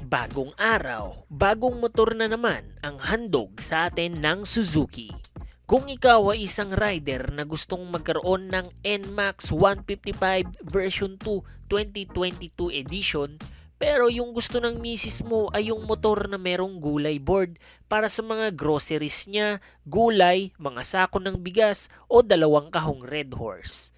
Bagong araw, bagong motor na naman ang handog sa atin ng Suzuki. Kung ikaw ay isang rider na gustong magkaroon ng NMAX 155 version 2 2022 edition, pero yung gusto ng misis mo ay yung motor na merong gulay board para sa mga groceries niya, gulay, mga sako ng bigas o dalawang kahong Red Horse.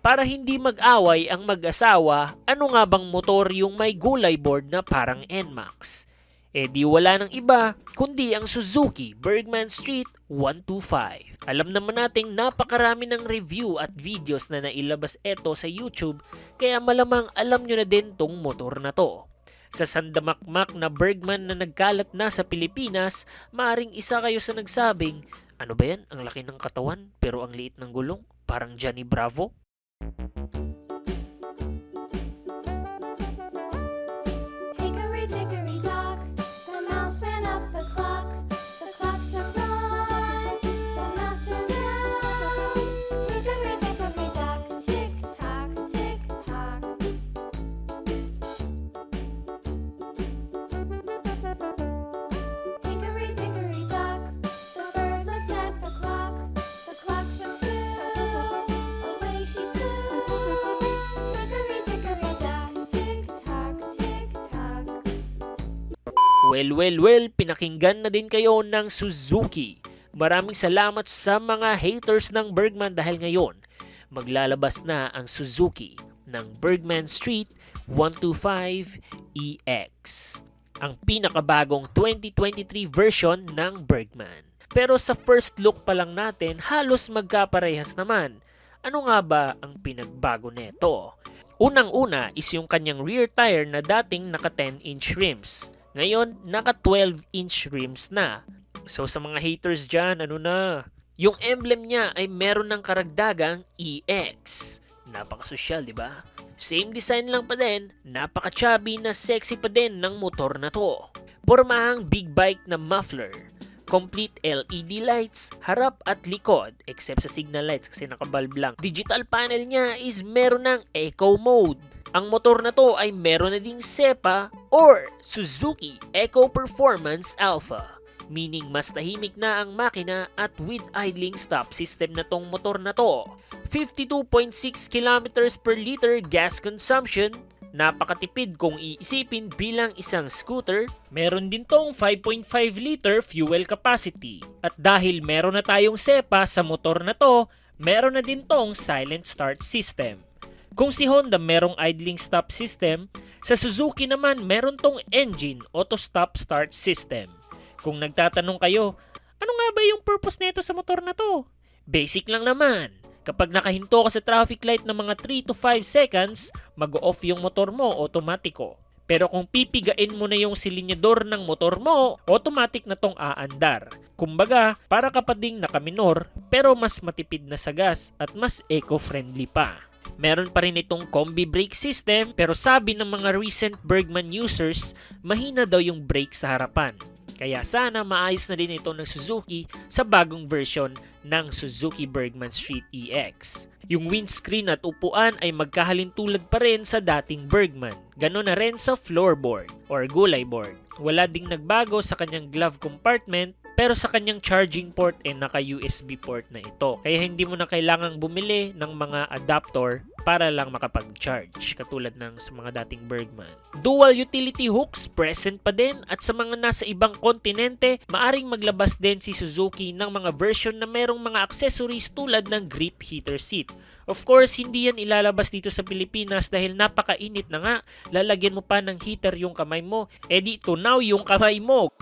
Para hindi mag-away ang mag-asawa, ano nga bang motor yung may gulay board na parang NMAX? Di wala ng iba kundi ang Suzuki Bergman Street 125. Alam naman nating napakarami ng review at videos na nailabas ito sa YouTube, kaya malamang alam nyo na din tong motor na to. Sa sandamakmak na Bergman na nagkalat na sa Pilipinas, maaring isa kayo sa nagsabing, ano ba yan? Ang laki ng katawan pero ang liit ng gulong? Parang Johnny Bravo? Hickory dickory dock, the mouse ran up the clock. The clock struck one, the mouse ran down. Hickory dickory dock, tick tock, tick tock. Hickory dickory dock, the bird looked at the clock. The clock struck two, away she flew. Hickory dickory dock, tick tock, tick tock. Well, pinakinggan na din kayo ng Suzuki. Maraming salamat sa mga haters ng Bergman dahil ngayon maglalabas na ang Suzuki ng Bergman Street 125EX. Ang pinakabagong 2023 version ng Bergman. Pero sa first look pa lang natin, halos magkaparehas naman. Ano nga ba ang pinagbago nito? Unang-una is yung kanyang rear tire na dating naka 10-inch rims. Ngayon, naka 12-inch rims na. So sa mga haters dyan, ano na? Yung emblem niya ay meron ng karagdagang EX. Napakasosyal, di ba? Same design lang pa din, napaka-chubby na sexy pa din ng motor na to. Pormahang big bike na muffler. Complete LED lights, harap at likod, except sa signal lights kasi naka-bulb lang. Digital panel niya is meron ng Eco Mode. Ang motor na to ay meron na ding SEPA or Suzuki Eco Performance Alpha. Meaning mas tahimik na ang makina at with idling stop system na tong motor na to. 52.6 kilometers per liter gas consumption. Napakatipid kung iisipin bilang isang scooter. Meron din tong 5.5 liter fuel capacity. At dahil meron na tayong SEPA sa motor na to, meron na din tong silent start system. Kung si Honda merong idling stop system, sa Suzuki naman meron tong engine auto stop start system. Kung nagtatanong kayo, ano nga ba yung purpose nito sa motor na to? Basic lang naman. Kapag nakahinto ka sa traffic light ng mga 3 to 5 seconds, mag-off yung motor mo automatiko. Pero kung pipigain mo na yung silinyador ng motor mo, automatic na tong aandar. Kumbaga, para ka pa ding nakaminor, pero mas matipid na sa gas at mas eco-friendly pa. Meron pa rin itong combi brake system, pero sabi ng mga recent Bergman users, mahina daw yung brake sa harapan. Kaya sana maayos na din ito ng Suzuki sa bagong version ng Suzuki Bergman Street EX. Yung windscreen at upuan ay magkahalintulad pa rin sa dating Bergman. Ganon na rin sa floorboard or gulay board. Wala ding nagbago sa kanyang glove compartment, pero sa kanyang charging port naka-USB port na ito. Kaya hindi mo na kailangang bumili ng mga adapter para lang makapag-charge katulad ng sa mga dating Bergman. Dual utility hooks present pa din at sa mga nasa ibang kontinente, maaring maglabas din si Suzuki ng mga version na merong mga accessories tulad ng grip heater seat. Of course, hindi yan ilalabas dito sa Pilipinas dahil napakainit na nga. Lalagyan mo pa ng heater yung kamay mo. Di tunaw yung kamay mo.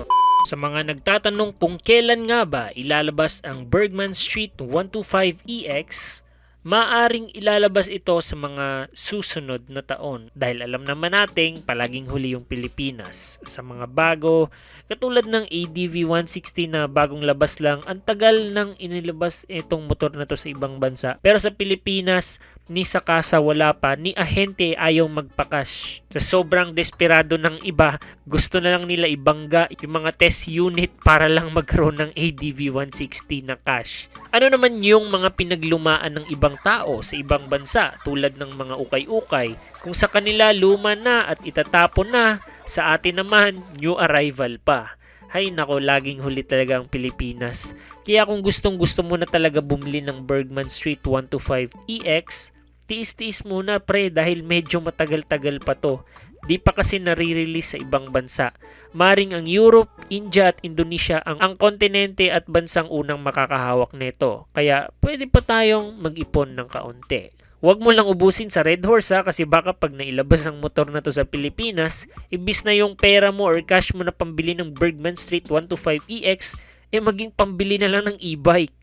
Sa mga nagtatanong kung kailan nga ba ilalabas ang Bergman Street 125EX, maaring ilalabas ito sa mga susunod na taon dahil alam naman nating palaging huli yung Pilipinas. Sa mga bago, katulad ng ADV 160 na bagong labas lang, ang tagal nang inilabas itong motor na to sa ibang bansa. Pero sa Pilipinas, ni sa kasa wala pa, ni ahente ayaw magpakash. Sa sobrang desperado ng iba, gusto na lang nila ibangga yung mga test unit para lang magkaroon ng ADV 160 na cash. Ano naman yung mga pinaglumaan ng ibang ibang tao sa ibang bansa tulad ng mga ukay-ukay. Kung sa kanila luma na at itatapon na, sa atin naman new arrival pa. Hay nako, laging huli talaga ang Pilipinas. Kaya kung gustong gusto mo na talaga bumili ng Bergman Street 125 EX, tiis-tiis muna pre dahil medyo matagal-tagal pa to. Di pa kasi nare-release sa ibang bansa. Maring ang Europe, India at Indonesia ang kontinente at bansang unang makakahawak nito. Kaya pwede pa tayong mag-ipon ng kaunti. Huwag mo lang ubusin sa Red Horse ha, kasi baka pag nailabas ang motor na to sa Pilipinas, ibis na yung pera mo or cash mo na pambili ng Bergman Street 125 EX, maging pambili na lang ng e-bike.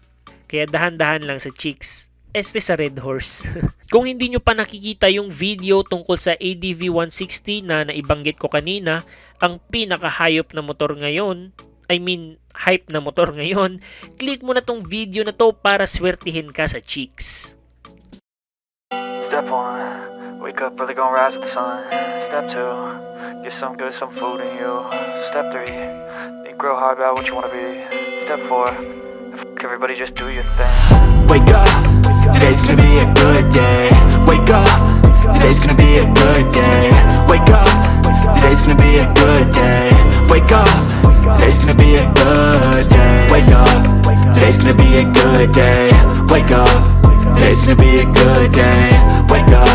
Kaya dahan-dahan lang sa chicks. Sa Red Horse. Kung hindi nyo pa nakikita yung video tungkol sa ADV 160 na naibanggit ko kanina, ang pinaka-hype na motor ngayon, hype na motor ngayon, click mo na tong video na to para swertihin ka sa chicks. Step 1, wake up early, gonna rise with the sun. Step 2, get some good, some food in you. Step 3, think real hard about what you wanna be. Step 4, everybody just do your thing. Wake up, today's gonna be a good day. Wake up, today's gonna be a good day. Wake up, today's gonna be a good day. Wake up, today's gonna be a good day. Wake up, today's gonna be a good day. Wake up, today's gonna be a good day. Wake up,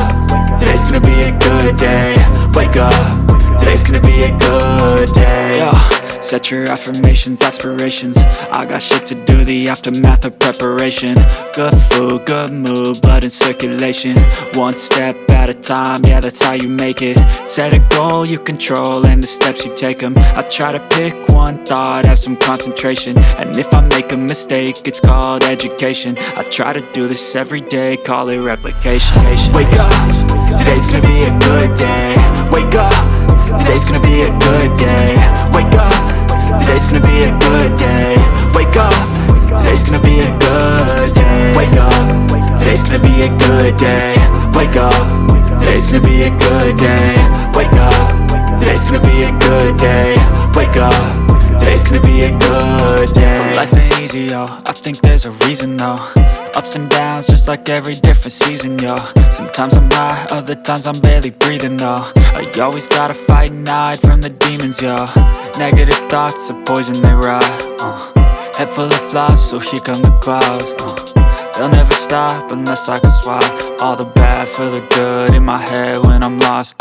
today's gonna be a good day. Wake up, today's gonna be a good day. Yo. Set your affirmations, aspirations. I got shit to do, the aftermath of preparation. Good food, good mood, blood in circulation. One step at a time, yeah, that's how you make it. Set a goal you control and the steps you take them. I try to pick one thought, have some concentration. And if I make a mistake, it's called education. I try to do this every day, call it replication. Wake up, today's gonna be a good day. Wake up, today's gonna be a good day. Wake up, today's gonna be a good day. Wake up, today's gonna be a good day. Wake up, today's gonna be a good day. Wake up, today's gonna be a good day. Wake up, today's gonna be a good day. Wake up, today's gonna be a good day. So life ain't easy, yo, I think there's a reason though. Ups and downs, just like every different season, yo. Sometimes I'm high, other times I'm barely breathing, though. I always gotta fight and hide from the demons, yo. Negative thoughts are poison, they rot. Head full of flies, so here come the clouds. They'll never stop unless I can swap all the bad for the good in my head when I'm lost.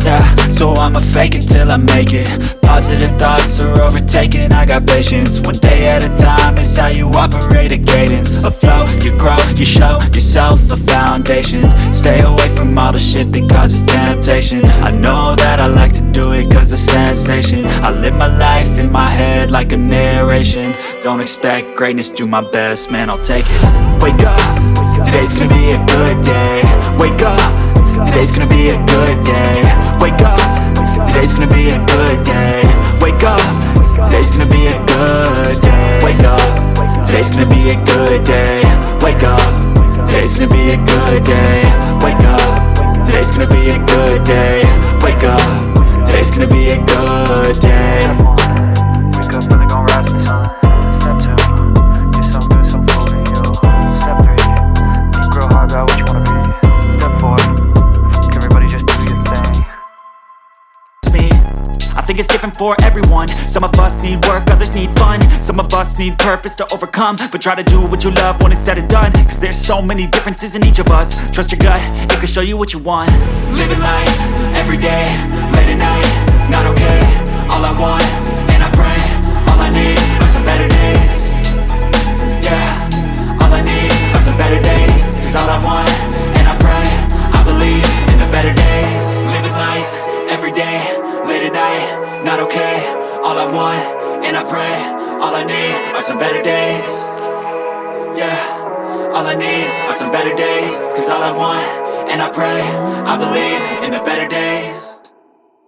Yeah, so I'ma fake it till I make it. Positive thoughts are overtaken, I got patience. One day at a time is how you operate a cadence. A flow, you grow, you show yourself a foundation. Stay away from all the shit that causes temptation. I know that I like to do it cause it's sensation. I live my life in my head like a narration. Don't expect greatness, do my best, man, I'll take it. Wake up, today's gonna be a good day. Wake up, today's gonna be a good day. Wake up, today's gonna be a good day. Wake up, today's gonna be a good day. Wake up, today's gonna be a good day. Wake up, today's gonna be a good day. Wake up, today's gonna be a good day. Wake up, today's gonna be a good day. Wake up early, gonna rise with the sun. Step 2, get some good, some food in you. Step 3, think real hard about what you wanna be. Step 4, everybody just do your thing. Me, I think it's different for everyone. Some of us need work, others need fun. Some of us need purpose to overcome. But try to do what you love when it's said and done. Cause there's so many differences in each of us. Trust your gut, it can show you what you want. Living life, every day, late at night, not okay. All I want, and I pray, all I need are some better days. Yeah, all I need are some better days. Cause all I want, and I pray, I believe in the better days. Living life, every day, late at night, not okay. All I want, and I pray, all I need are some better days. Yeah, all I need are some better days. Cause all I want, and I pray, I believe in the better days.